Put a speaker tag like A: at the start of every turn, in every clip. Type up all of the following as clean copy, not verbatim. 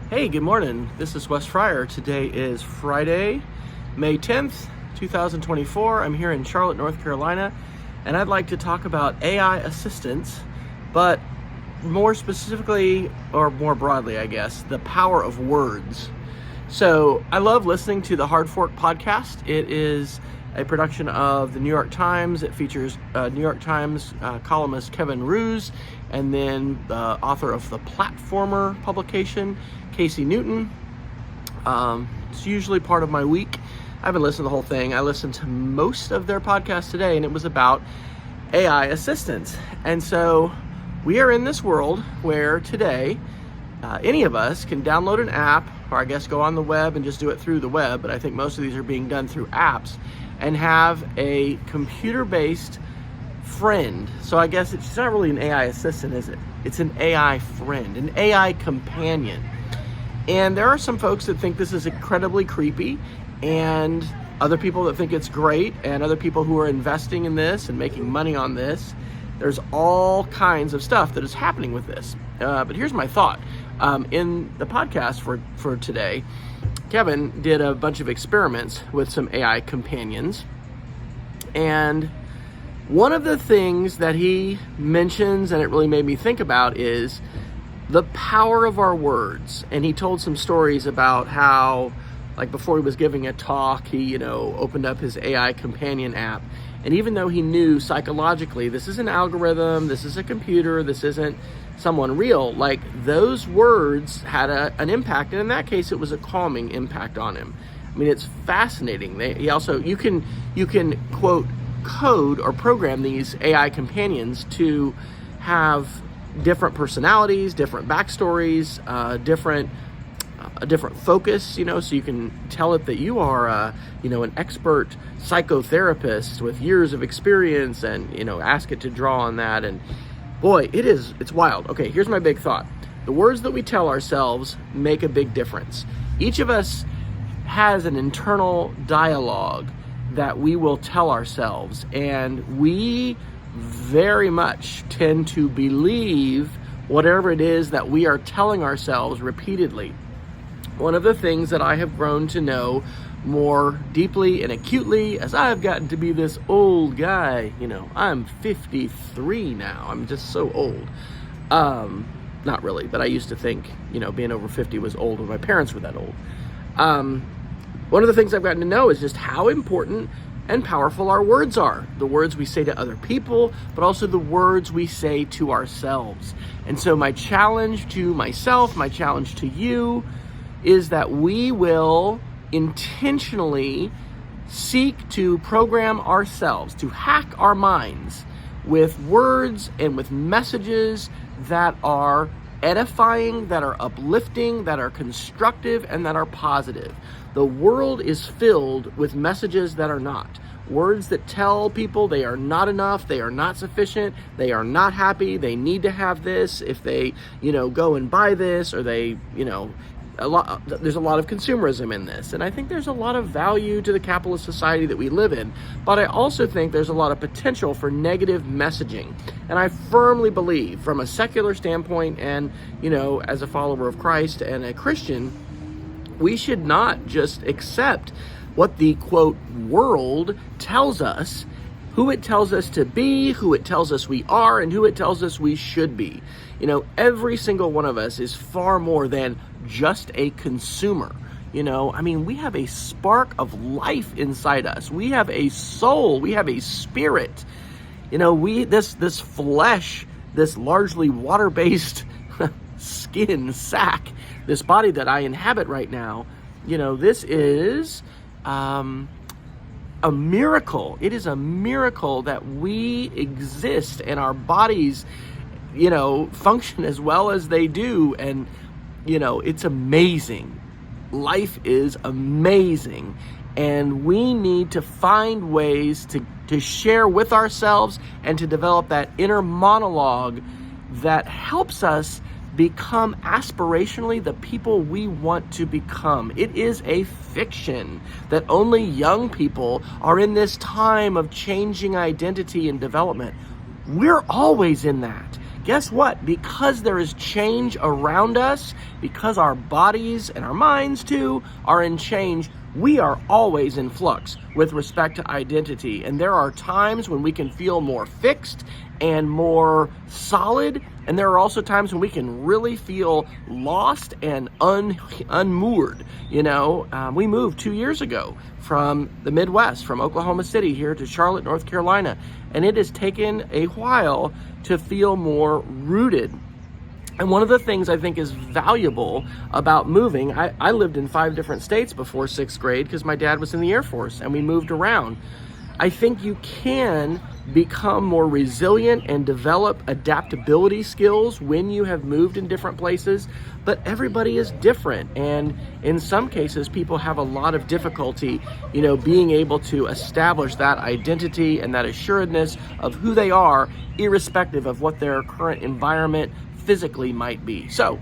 A: Hey, good morning. This is Wes Fryer. Today is Friday, May 10th, 2024. I'm here in Charlotte, North Carolina, and I'd like to talk about AI assistance, but more specifically, or more broadly, I guess, the power of words. So I love listening to the Hard Fork podcast. It is a production of the New York Times. It features New York Times columnist Kevin Roose, and then the author of the Platformer publication, Casey Newton. It's usually part of my week. I haven't listened to the whole thing. I listened to most of their podcast today, and it was about AI assistance. And so we are in this world where today any of us can download an app, or I guess go on the web and just do it through the web, but I think most of these are being done through apps, and have a computer-based friend. So I guess it's not really an AI assistant, is it? It's an AI friend, an AI companion. And there are some folks that think this is incredibly creepy, and other people that think it's great, and other people who are investing in this and making money on this. There's all kinds of stuff that is happening with this. But here's my thought. In the podcast for today, Kevin did a bunch of experiments with some AI companions. And one of the things that he mentions, and it really made me think about, is the power of our words. And he told some stories about how, like before he was giving a talk, he, opened up his AI companion app. And even though he knew psychologically, this is an algorithm, this is a computer, this isn't someone real, like those words had an impact. And in that case, it was a calming impact on him. I mean, it's fascinating. You can quote, code or program these AI companions to have different personalities, different backstories, a different focus, so you can tell it that you are, an expert psychotherapist with years of experience, and, ask it to draw on that. And boy, it's wild. Okay, here's my big thought. The words that we tell ourselves make a big difference. Each of us has an internal dialogue that we will tell ourselves, and we very much tend to believe whatever it is that we are telling ourselves repeatedly. One of the things that I have grown to know more deeply and acutely as I've gotten to be this old guy, I'm 53 now. I'm just so old. Not really, but I used to think, being over 50 was old when my parents were that old. One of the things I've gotten to know is just how important and powerful our words are. The words we say to other people, but also the words we say to ourselves. And so my challenge to myself, my challenge to you, is that we will intentionally seek to program ourselves, to hack our minds with words and with messages that are edifying, that are uplifting, that are constructive, and that are positive. The world is filled with messages that are not. Words that tell people they are not enough, they are not sufficient, they are not happy, they need to have this if they, go and buy this, or they, there's a lot of consumerism in this. And I think there's a lot of value to the capitalist society that we live in. But I also think there's a lot of potential for negative messaging. And I firmly believe, from a secular standpoint and, as a follower of Christ and a Christian, we should not just accept what the, quote, world tells us, who it tells us to be, who it tells us we are, and who it tells us we should be. Every single one of us is far more than just a consumer. We have a spark of life inside us. We have a soul. We have a spirit. This flesh, this largely water-based skin sack, this body that I inhabit right now, this is a miracle. It is a miracle that we exist and our bodies, function as well as they do. And, it's amazing. Life is amazing. And we need to find ways to share with ourselves and to develop that inner monologue that helps us become aspirationally the people we want to become. It is a fiction that only young people are in this time of changing identity and development. We're always in that. guess what? Because there is change around us, because our bodies and our minds too are in change, we are always in flux with respect to identity. And there are times when we can feel more fixed and more solid. And there are also times when we can really feel lost and unmoored. We moved 2 years ago from the Midwest, from Oklahoma City here to Charlotte, North Carolina. And it has taken a while to feel more rooted. And one of the things I think is valuable about moving, I lived in 5 different states before 6th grade because my dad was in the Air Force and we moved around. I think you can become more resilient and develop adaptability skills when you have moved in different places, but everybody is different. And in some cases, people have a lot of difficulty, being able to establish that identity and that assuredness of who they are, irrespective of what their current environment physically might be. So,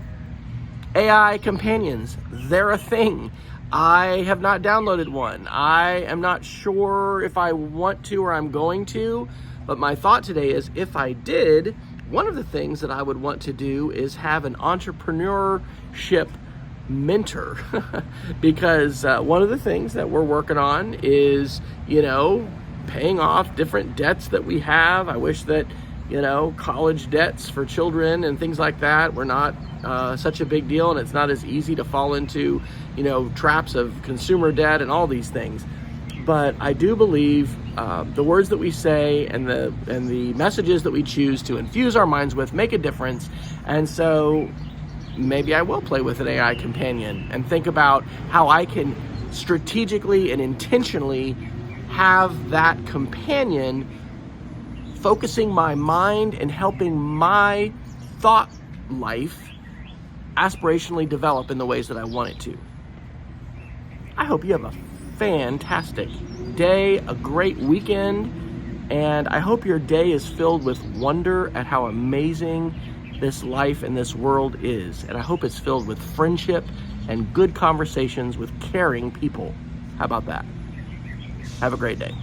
A: AI companions, they're a thing. I have not downloaded one. I am not sure if I want to or I'm going to, but my thought today is if I did, one of the things that I would want to do is have an entrepreneurship mentor because one of the things that we're working on is, paying off different debts that we have. I wish that college debts for children and things like that were not such a big deal, and it's not as easy to fall into, traps of consumer debt and all these things. But I do believe the words that we say and the messages that we choose to infuse our minds with make a difference. And so maybe I will play with an AI companion and think about how I can strategically and intentionally have that companion focusing my mind and helping my thought life aspirationally develop in the ways that I want it to. I hope you have a fantastic day, a great weekend, and I hope your day is filled with wonder at how amazing this life and this world is. And I hope it's filled with friendship and good conversations with caring people. How about that? Have a great day.